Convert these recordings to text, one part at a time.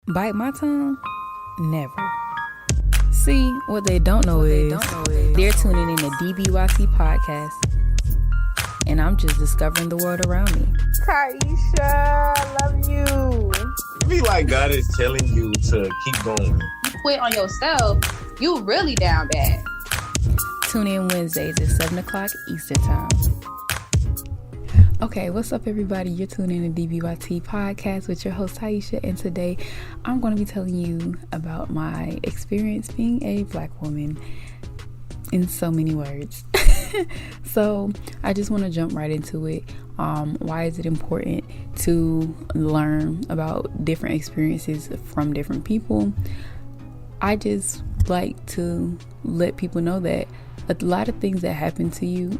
Bite my tongue? Never. See, what they don't know is they're tuning in to DBYT podcast, and I'm just discovering the world around me. Taisha, I love you. I feel like God is telling you to keep going. You quit on yourself, you really down bad. Tune in Wednesdays at 7 o'clock Eastern Time. Okay, what's up, everybody? You're tuning in to DBYT podcast with your host Taisha, and today I'm going to be telling you about my experience being a Black woman in so many words. So I just want to jump right into it. Why is it important to learn about different experiences from different people? I just like to let people know that a lot of things that happen to you,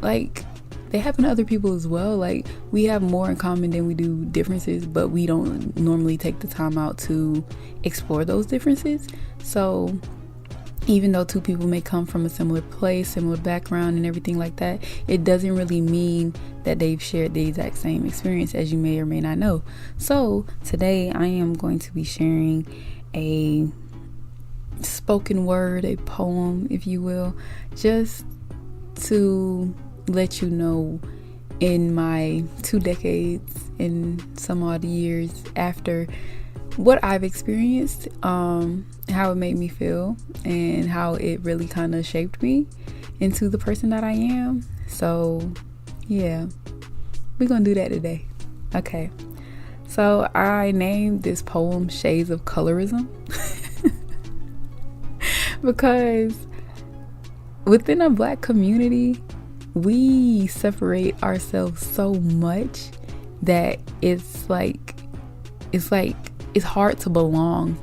they happen to other people as well. Like, we have more in common than we do differences, but we don't normally take the time out to explore those differences. So even though two people may come from a similar place, similar background and everything like that, it doesn't really mean that they've shared the exact same experience, as you may or may not know. So today I am going to be sharing a spoken word, a poem, if you will, just to let you know, in my 2 decades and some odd years after, what I've experienced, how it made me feel, and how it really kind of shaped me into the person that I am. So yeah, we're gonna do that today. Okay, so I named this poem Shades of Colorism because within a Black community, we separate ourselves so much that it's hard to belong,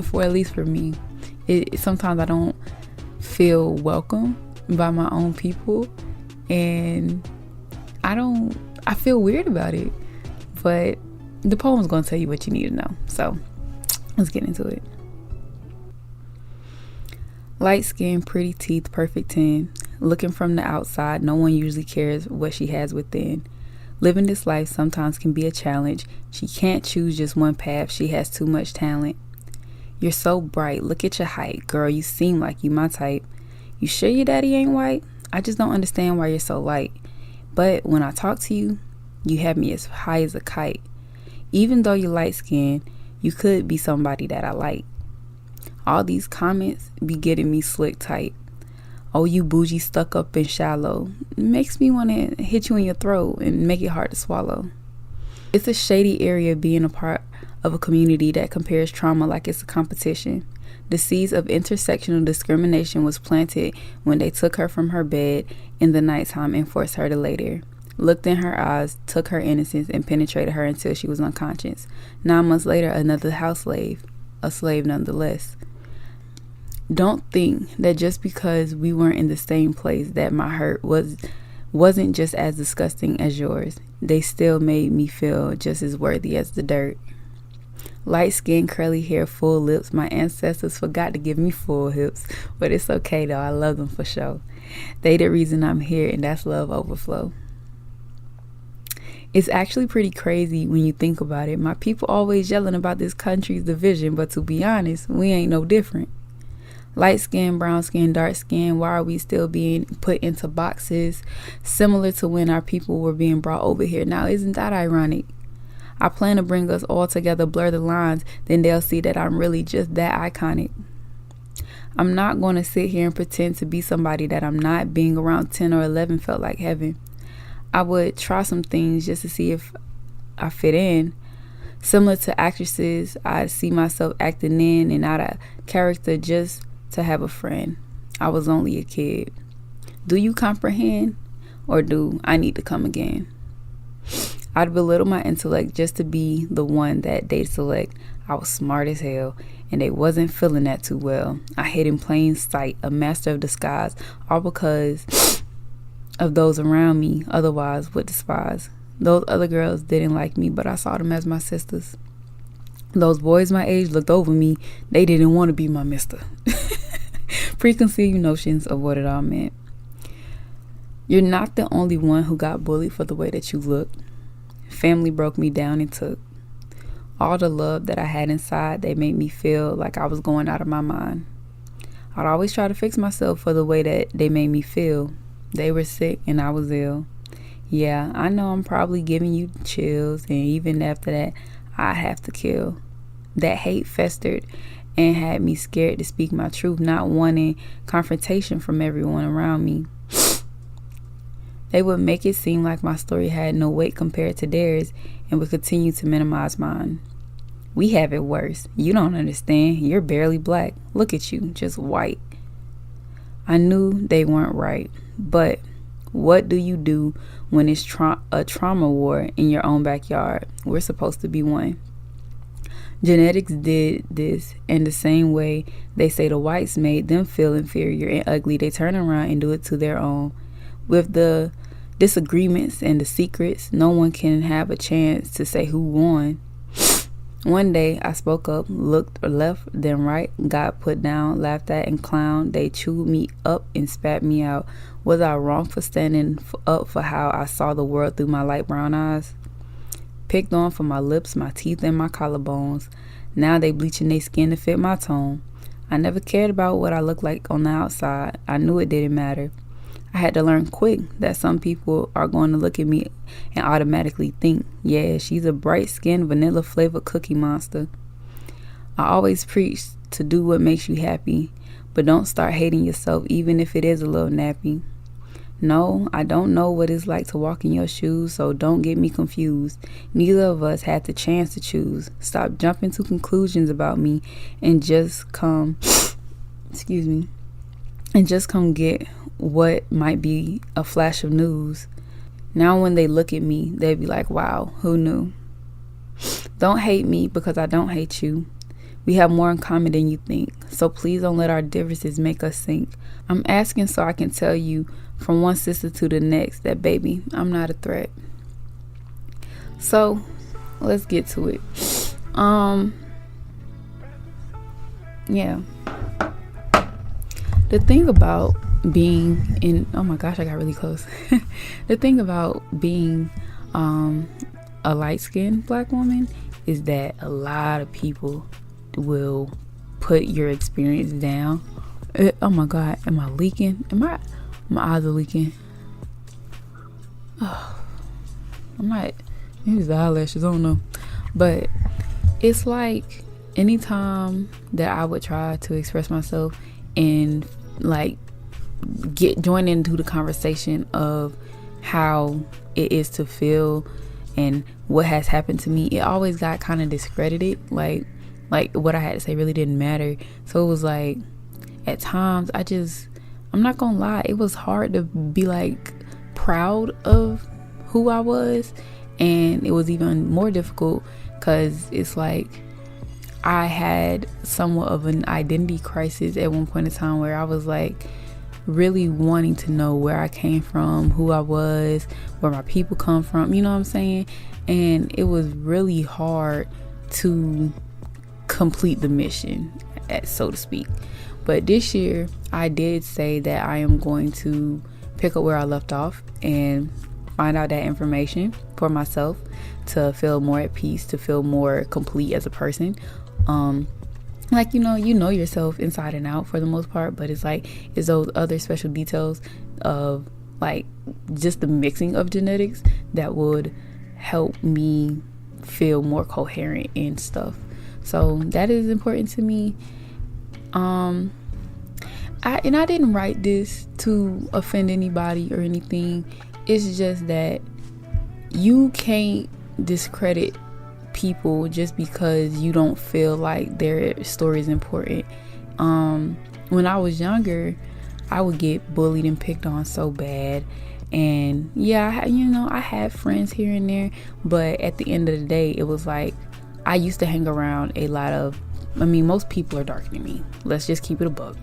for at least for me. Sometimes I don't feel welcome by my own people, and I feel weird about it. But the poem's gonna tell you what you need to know. So let's get into it. Light skin, pretty teeth, perfect 10. Looking from the outside, no one usually cares what she has within. Living this life sometimes can be a challenge. She can't choose just one path. She has too much talent. You're so bright. Look at your height. Girl, you seem like you my type. You sure your daddy ain't white? I just don't understand why you're so light. But when I talk to you, you have me as high as a kite. Even though you're light skinned, you could be somebody that I like. All these comments be getting me slick tight. Oh, you bougie, stuck up and shallow. It makes me want to hit you in your throat and make it hard to swallow. It's a shady area being a part of a community that compares trauma like it's a competition. The seeds of intersectional discrimination was planted when they took her from her bed in the nighttime and forced her to lay there. Looked in her eyes, took her innocence, and penetrated her until she was unconscious. 9 months later, another house slave, a slave nonetheless. Don't think that just because we weren't in the same place that my hurt wasn't just as disgusting as yours. They still made me feel just as worthy as the dirt. Light skin, curly hair, full lips. My ancestors forgot to give me full hips, but it's okay though. I love them for sure. They the reason I'm here, and that's love overflow. It's actually pretty crazy when you think about it. My people always yelling about this country's division, but to be honest, we ain't no different. Light skin, brown skin, dark skin, why are we still being put into boxes similar to when our people were being brought over here? Now, isn't that ironic? I plan to bring us all together, blur the lines, then they'll see that I'm really just that iconic. I'm not going to sit here and pretend to be somebody that I'm not. Being around 10 or 11 felt like heaven. I would try some things just to see if I fit in. Similar to actresses, I see myself acting in and out of character just to have a friend. I was only a kid. Do you comprehend? Or do I need to come again? I'd belittle my intellect just to be the one that they select. I was smart as hell, and they wasn't feeling that too well. I hid in plain sight, a master of disguise, all because of those around me otherwise would despise. Those other girls didn't like me, but I saw them as my sisters. Those boys my age looked over me. They didn't want to be my mister. Preconceived notions of what it all meant. You're not the only one who got bullied for the way that you look. Family broke me down and took. All the love that I had inside, they made me feel like I was going out of my mind. I'd always try to fix myself for the way that they made me feel. They were sick and I was ill. Yeah, I know I'm probably giving you chills, and even after that, I have to kill. That hate festered and had me scared to speak my truth, not wanting confrontation from everyone around me. They would make it seem like my story had no weight compared to theirs and would continue to minimize mine. We have it worse. You don't understand. You're barely black. Look at you, just white. I knew they weren't right, but what do you do when it's a trauma war in your own backyard? We're supposed to be one. Genetics did this, and the same way they say the whites made them feel inferior and ugly, they turn around and do it to their own. With the disagreements and the secrets, no one can have a chance to say who won. One day I spoke up, looked left then right, got put down, laughed at and clowned. They chewed me up and spat me out. Was I wrong for standing up for how I saw the world through my light brown eyes? Picked on for my lips, my teeth, and my collarbones. Now they bleaching their skin to fit my tone. I never cared about what I looked like on the outside. I knew it didn't matter. I had to learn quick that some people are going to look at me and automatically think, yeah, she's a bright-skinned, vanilla-flavored cookie monster. I always preach to do what makes you happy, but don't start hating yourself even if it is a little nappy. No, I don't know what it's like to walk in your shoes, so don't get me confused. Neither of us had the chance to choose. Stop jumping to conclusions about me and just come, and just come get what might be a flash of news. Now when they look at me, they be like, wow, who knew? Don't hate me because I don't hate you. We have more in common than you think, so please don't let our differences make us sink. I'm asking so I can tell you from one sister to the next that, baby, I'm not a threat. So let's get to it. Yeah. The thing about being in, oh my gosh, I got really close. The thing about being a light-skinned black woman is that a lot of people will put your experience down. Oh my God, am I leaking? My eyes are leaking. Oh, maybe it's the eyelashes, I don't know. But it's like anytime that I would try to express myself and like join into the conversation of how it is to feel and what has happened to me, it always got kind of discredited. Like what I had to say really didn't matter. So it was like, at times I'm not gonna lie, it was hard to be like proud of who I was, and it was even more difficult because it's like I had somewhat of an identity crisis at one point in time where I was like really wanting to know where I came from, who I was, where my people come from, you know what I'm saying? And it was really hard to complete the mission, so to speak. But this year I did say that I am going to pick up where I left off and find out that information for myself to feel more at peace, to feel more complete as a person. Like, you know yourself inside and out for the most part, but it's those other special details of like just the mixing of genetics that would help me feel more coherent and stuff. So that is important to me. I didn't write this to offend anybody or anything. It's just that you can't discredit people just because you don't feel like their story is important. When I was younger, I would get bullied and picked on so bad, and yeah, I had friends here and there, but at the end of the day, it was like I used to hang around a lot of, most people are darker than me, let's just keep it a buck.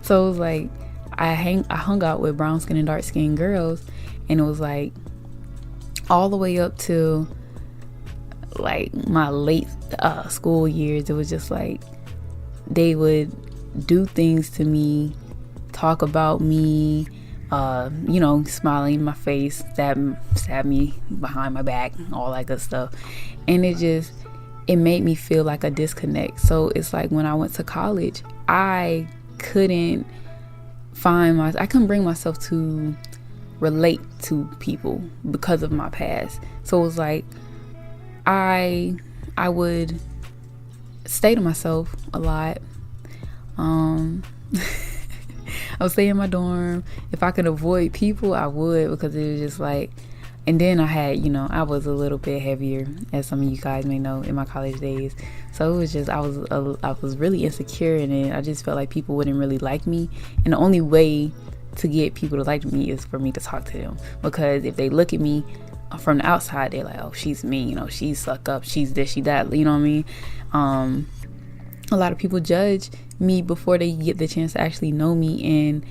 So it was like I hung out with brown skin and dark skinned girls, and it was like all the way up to like my late school years, it was just like they would do things to me, talk about me, smiling in my face, stab me behind my back, all that good stuff. And it made me feel like a disconnect. So it's like when I went to college, I couldn't bring myself to relate to people because of my past. So it was like I would stay to myself a lot. I would stay in my dorm. If I could avoid people, I would, because it was just like, and then I had, I was a little bit heavier, as some of you guys may know, in my college days. So it was just, I was really insecure in it. I just felt like people wouldn't really like me. And the only way to get people to like me is for me to talk to them. Because if they look at me from the outside, they're like, oh, she's mean, she's suck up, she's this, she that, you know what I mean? A lot of people judge me before they get the chance to actually know me. And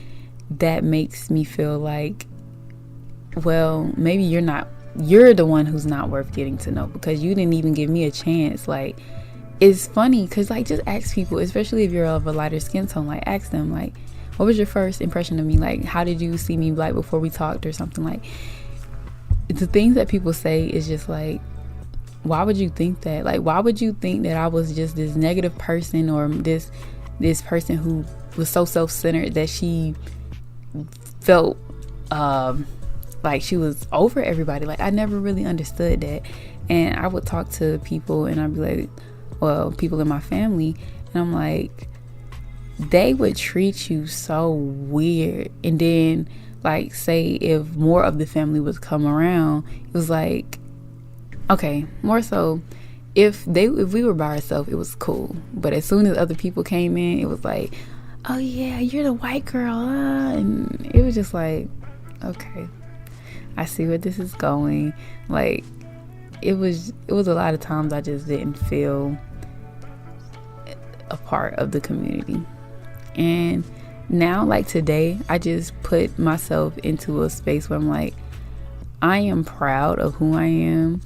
that makes me feel like, well, maybe you're the one who's not worth getting to know, because you didn't even give me a chance. Like, it's funny because, like, just ask people, especially if you're of a lighter skin tone, like, ask them, like, what was your first impression of me? Like, how did you see me, like, before we talked or something? Like, the things that people say is just like, why would you think that? Like, why would you think that I was just this negative person, or this person who was so self-centered that she felt like she was over everybody? Like, I never really understood that. And I would talk to people and I'd be like, well, people in my family, and I'm like, they would treat you so weird. And then, like, say if more of the family was come around, it was like, okay, more so if we were by ourselves, it was cool. But as soon as other people came in, it was like, oh yeah, you're the white girl, and it was just like, okay, I see where this is going. Like, it was a lot of times I just didn't feel a part of the community. And now, like today, I just put myself into a space where I'm like, I am proud of who I am,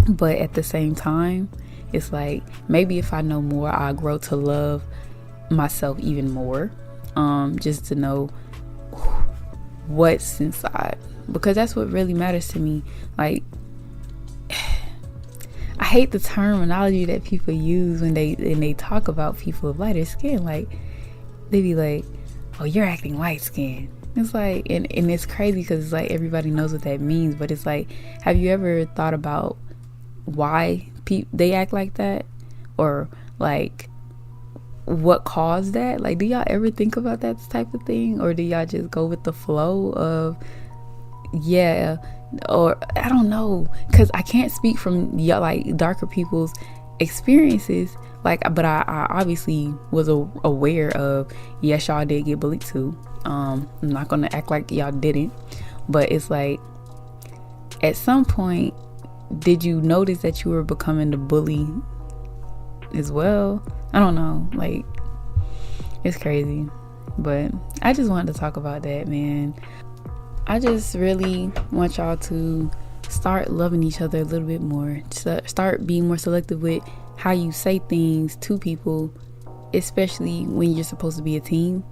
but at the same time, it's like, maybe if I know more, I'll grow to love myself even more, just to know what's inside, because that's what really matters to me. Like, I hate the terminology that people use when they talk about people of lighter skin. Like, they be like, oh, you're acting light skinned. It's like, and it's crazy because it's like everybody knows what that means, but it's like, have you ever thought about why they act like that, or like what caused that? Like, do y'all ever think about that type of thing, or do y'all just go with the flow of, yeah, or I don't know, because I can't speak from y'all, like, darker people's experiences, like, but I obviously was aware of, yes, y'all did get bullied too. I'm not gonna act like y'all didn't, but it's like, at some point, did you notice that you were becoming the bully as well? I don't know, like, it's crazy. But I just wanted to talk about that, man. I just really want y'all to start loving each other a little bit more. Start being more selective with how you say things to people, especially when you're supposed to be a team.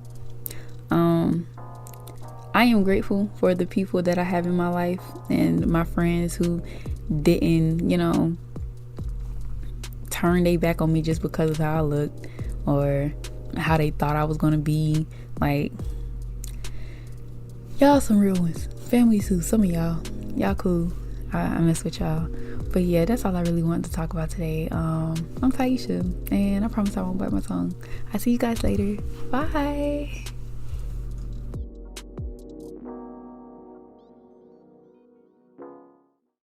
I am grateful for the people that I have in my life and my friends who didn't, turn their back on me just because of how I looked or how they thought I was going to be. Like, y'all some real ones. Family too. Some of y'all cool. I mess with y'all. But yeah, that's all I really wanted to talk about today. I'm Taisha, and I promise I won't bite my tongue. I'll see you guys later. Bye.